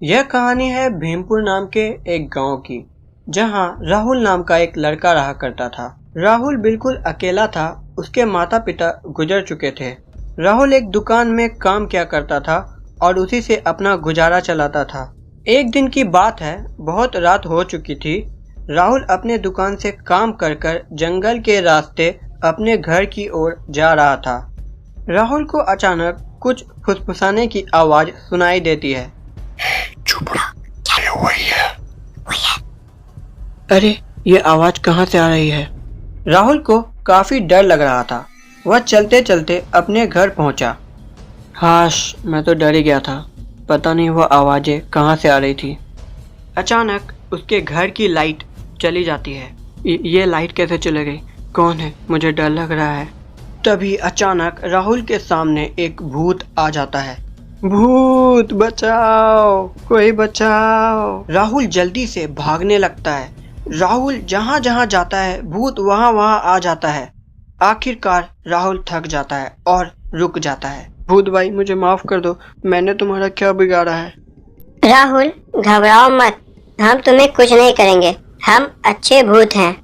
यह कहानी है भीमपुर नाम के एक गांव की, जहां राहुल नाम का एक लड़का रहा करता था। राहुल बिल्कुल अकेला था, उसके माता पिता गुजर चुके थे। राहुल एक दुकान में काम किया करता था और उसी से अपना गुजारा चलाता था। एक दिन की बात है, बहुत रात हो चुकी थी। राहुल अपने दुकान से काम कर जंगल के रास्ते अपने घर की ओर जा रहा था। राहुल को अचानक कुछ फुसफुसाने की आवाज सुनाई देती है। चुप रहो, क्या वही है? अरे, ये आवाज कहाँ से आ रही है? राहुल को काफी डर लग रहा था। वह चलते चलते अपने घर पहुंचा। हाश, मैं तो डर ही गया था। पता नहीं वह आवाजें कहाँ से आ रही थी। अचानक उसके घर की लाइट चली जाती है। ये लाइट कैसे चली गई? कौन है? मुझे डर लग रहा है। तभी अचानक राहुल के सामने एक भूत आ जाता है। भूत बचाओ, कोई बचाओ। राहुल जल्दी से भागने लगता है। राहुल जहाँ जहाँ जाता है भूत वहाँ वहाँ आ जाता है। आखिरकार राहुल थक जाता है और रुक जाता है। भूत भाई, मुझे माफ कर दो, मैंने तुम्हारा क्या बिगाड़ा है? राहुल, घबराओ मत, हम तुम्हें कुछ नहीं करेंगे, हम अच्छे भूत हैं।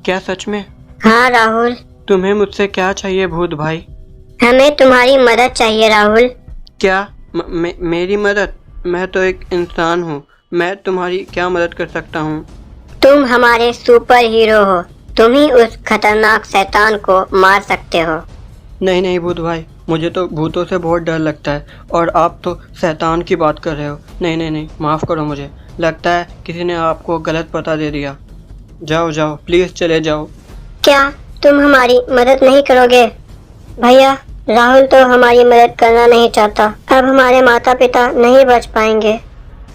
क्या सच में? हाँ राहुल। तुम्हें मुझसे क्या चाहिए भूत भाई? हमें तुम्हारी मदद चाहिए राहुल। क्या? मेरी मदद? मैं तो एक इंसान हूँ, मैं तुम्हारी क्या मदद कर सकता हूँ? तुम हमारे सुपर हीरो हो, तुम ही उस खतरनाक शैतान को मार सकते हो। नहीं नहीं भूत भाई, मुझे तो भूतों से बहुत डर लगता है और आप तो शैतान की बात कर रहे हो। नहीं नहीं नहीं, माफ़ करो, मुझे लगता है किसी ने आपको गलत पता दे दिया। जाओ जाओ, प्लीज़ चले जाओ। क्या तुम हमारी मदद नहीं करोगे? भैया, राहुल तो हमारी मदद करना नहीं चाहता, अब हमारे माता पिता नहीं बच पाएंगे।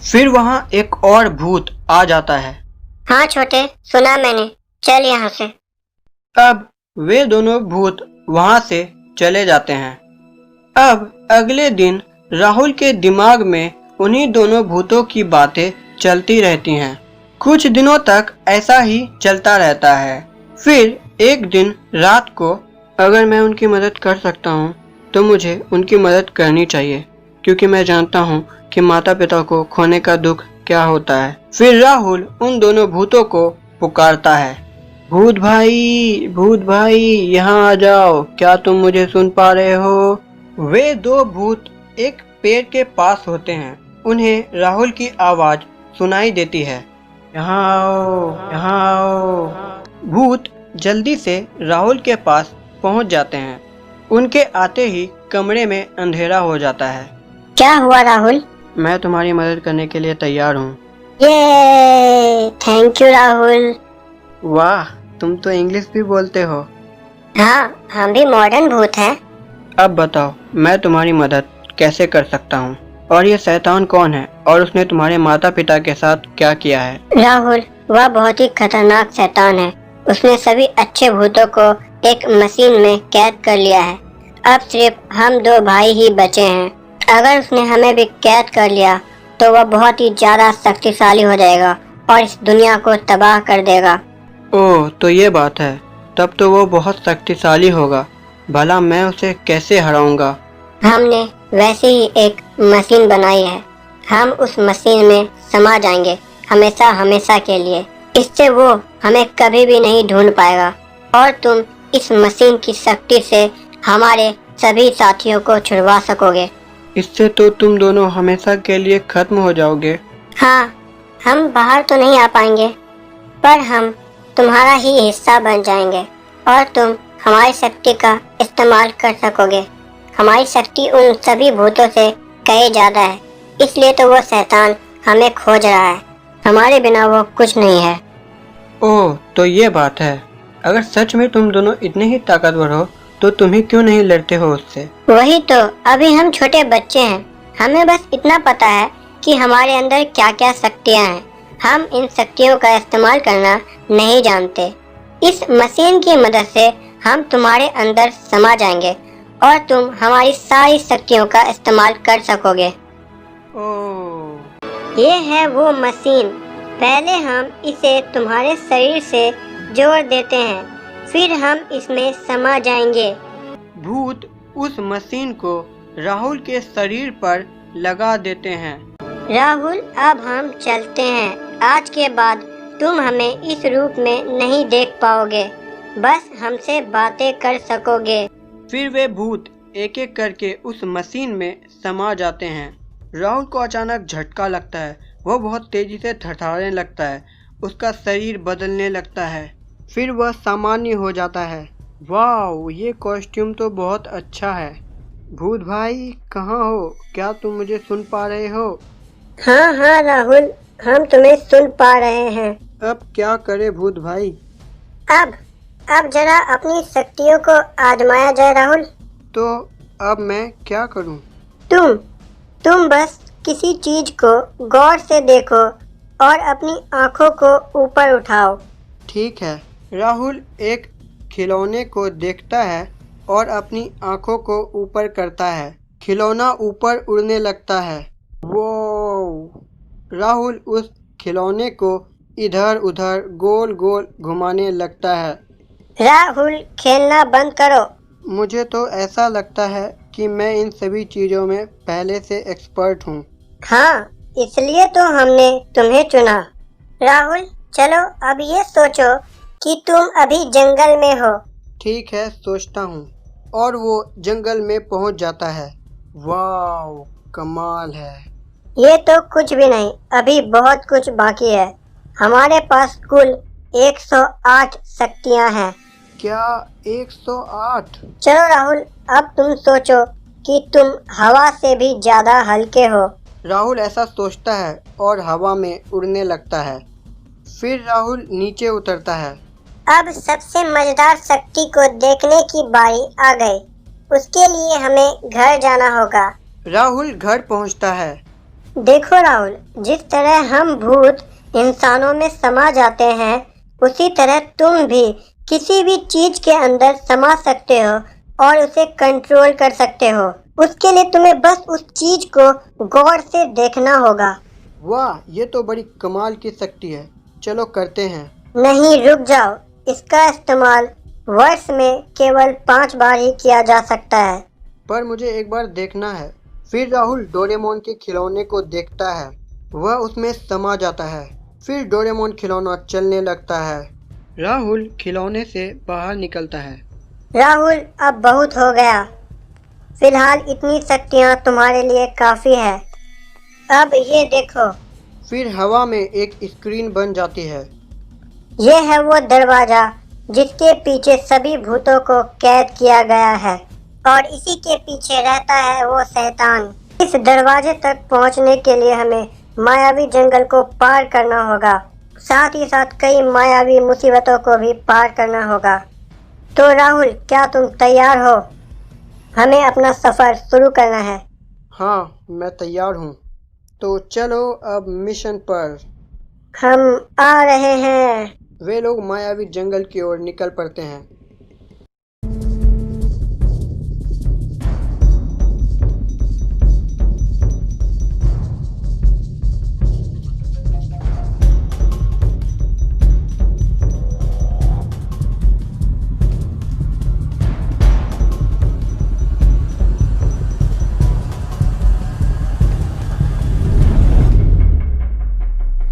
फिर वहाँ एक और भूत आ जाता है। हाँ छोटे, सुना मैंने, चल यहाँ से। अब वे दोनों भूत वहाँ से चले जाते हैं। अब अगले दिन राहुल के दिमाग में उन्हीं दोनों भूतों की बातें चलती रहती हैं। कुछ दिनों तक ऐसा ही चलता रहता है। फिर एक दिन रात को, अगर मैं उनकी मदद कर सकता हूँ तो मुझे उनकी मदद करनी चाहिए, क्योंकि मैं जानता हूँ कि माता पिता को खोने का दुख क्या होता है। फिर राहुल उन दोनों भूतों को पुकारता है। भूत भाई, यहाँ आ जाओ, क्या तुम मुझे सुन पा रहे हो? वे दो भूत एक पेड़ के पास होते हैं। उन्हें राहुल की आवाज सुनाई देती है। यहाँ आओ, यहाँ आओ। भूत जल्दी से राहुल के पास पहुंच जाते हैं। उनके आते ही कमरे में अंधेरा हो जाता है। क्या हुआ राहुल? मैं तुम्हारी मदद करने के लिए तैयार हूँ। ये थैंक यू राहुल। वाह, तुम तो इंग्लिश भी बोलते हो। हाँ, हम भी मॉडर्न भूत हैं। अब बताओ, मैं तुम्हारी मदद कैसे कर सकता हूँ? और ये शैतान कौन है और उसने तुम्हारे माता पिता के साथ क्या किया है? राहुल, वह बहुत ही खतरनाक शैतान है। उसने सभी अच्छे भूतों को एक मशीन में कैद कर लिया है। अब सिर्फ हम दो भाई ही बचे हैं। अगर उसने हमें भी कैद कर लिया तो वह बहुत ही ज्यादा शक्तिशाली हो जाएगा और इस दुनिया को तबाह कर देगा। ओह, तो ये बात है। तब तो वो बहुत शक्तिशाली होगा। भला मैं उसे कैसे हराऊंगा? हमने वैसे ही एक मशीन बनाई है। हम उस मशीन में समा जाएंगे हमेशा हमेशा के लिए। इससे वो हमें कभी भी नहीं ढूंढ पाएगा और तुम इस मशीन की शक्ति से हमारे सभी साथियों को छुड़वा सकोगे। इससे तो तुम दोनों हमेशा के लिए खत्म हो जाओगे। हाँ, हम बाहर तो नहीं आ पाएंगे, पर हम तुम्हारा ही हिस्सा बन जाएंगे और तुम हमारी शक्ति का इस्तेमाल कर सकोगे। हमारी शक्ति उन सभी भूतों से कहीं ज्यादा है, इसलिए तो वो शैतान हमें खोज रहा है। हमारे बिना वो कुछ नहीं है। ओह, तो ये बात है। अगर सच में तुम दोनों इतने ही ताकतवर हो तो तुम ही क्यों नहीं लड़ते हो उससे? वही तो, अभी हम छोटे बच्चे हैं। हमें बस इतना पता है कि हमारे अंदर क्या क्या शक्तियाँ हैं। हम इन शक्तियों का इस्तेमाल करना नहीं जानते। इस मशीन की मदद से हम तुम्हारे अंदर समा जाएंगे और तुम हमारी सारी शक्तियों का इस्तेमाल कर सकोगे। ओह, ये है वो मशीन। पहले हम इसे तुम्हारे शरीर से जोड़ देते हैं, फिर हम इसमें समा जाएंगे। भूत उस मशीन को राहुल के शरीर पर लगा देते हैं राहुल, अब हम चलते हैं। आज के बाद तुम हमें इस रूप में नहीं देख पाओगे, बस हमसे बातें कर सकोगे। फिर वे भूत एक एक करके उस मशीन में समा जाते हैं। राहुल को अचानक झटका लगता है। वह बहुत तेजी से थरथराने लगता है। उसका शरीर बदलने लगता है। फिर वह सामान्य हो जाता है। वाह, ये कॉस्ट्यूम तो बहुत अच्छा है। भूत भाई कहाँ हो? क्या तुम मुझे सुन पा रहे हो? हाँ हाँ राहुल, हम तुम्हें सुन पा रहे हैं। अब क्या करे भूत भाई? अब जरा अपनी शक्तियों को आजमाया जाए राहुल। तो अब मैं क्या करूं? तुम बस किसी चीज को गौर से देखो और अपनी आंखों को ऊपर उठाओ। ठीक है। राहुल एक खिलौने को देखता है और अपनी आंखों को ऊपर करता है। खिलौना ऊपर उड़ने लगता है। वो राहुल उस खिलौने को इधर उधर गोल गोल घुमाने लगता है। राहुल, खेलना बंद करो। मुझे तो ऐसा लगता है कि मैं इन सभी चीजों में पहले से एक्सपर्ट हूँ। हाँ, इसलिए तो हमने तुम्हें चुना। राहुल, चलो अब ये सोचो कि तुम अभी जंगल में हो। ठीक है, सोचता हूँ। और वो जंगल में पहुँच जाता है। वाह, कमाल है। ये तो कुछ भी नहीं, अभी बहुत कुछ बाकी है। हमारे पास कुल 108 शक्तियाँ हैं। क्या 108? चलो राहुल, अब तुम सोचो कि तुम हवा से भी ज्यादा हल्के हो। राहुल ऐसा सोचता है और हवा में उड़ने लगता है। फिर राहुल नीचे उतरता है। अब सबसे मजेदार शक्ति को देखने की बारी आ गई। उसके लिए हमें घर जाना होगा। राहुल घर पहुंचता है। देखो राहुल, जिस तरह हम भूत इंसानों में समा जाते हैं, उसी तरह तुम भी किसी भी चीज के अंदर समा सकते हो और उसे कंट्रोल कर सकते हो। उसके लिए तुम्हें बस उस चीज को गौर से देखना होगा। वाह, ये तो बड़ी कमाल की शक्ति है। चलो करते हैं। नहीं, रुक जाओ। इसका इस्तेमाल वर्ष में केवल 5 बार ही किया जा सकता है। पर मुझे एक बार देखना है। फिर राहुल डोरेमोन के खिलौने को देखता है। वह उसमें समा जाता है। फिर डोरेमोन खिलौना चलने लगता है। राहुल खिलौने से बाहर निकलता है। राहुल, अब बहुत हो गया। फिलहाल इतनी शक्तियाँ तुम्हारे लिए काफी है। अब ये देखो। फिर हवा में एक स्क्रीन बन जाती है। ये है वो दरवाजा जिसके पीछे सभी भूतों को कैद किया गया है, और इसी के पीछे रहता है वो शैतान। इस दरवाजे तक पहुंचने के लिए हमें मायावी जंगल को पार करना होगा। साथ ही साथ कई मायावी मुसीबतों को भी पार करना होगा। तो राहुल, क्या तुम तैयार हो? हमें अपना सफर शुरू करना है। हाँ, मैं तैयार हूँ। तो चलो अब मिशन पर। हम आ रहे हैं। वे लोग मायावी जंगल की ओर निकल पड़ते हैं।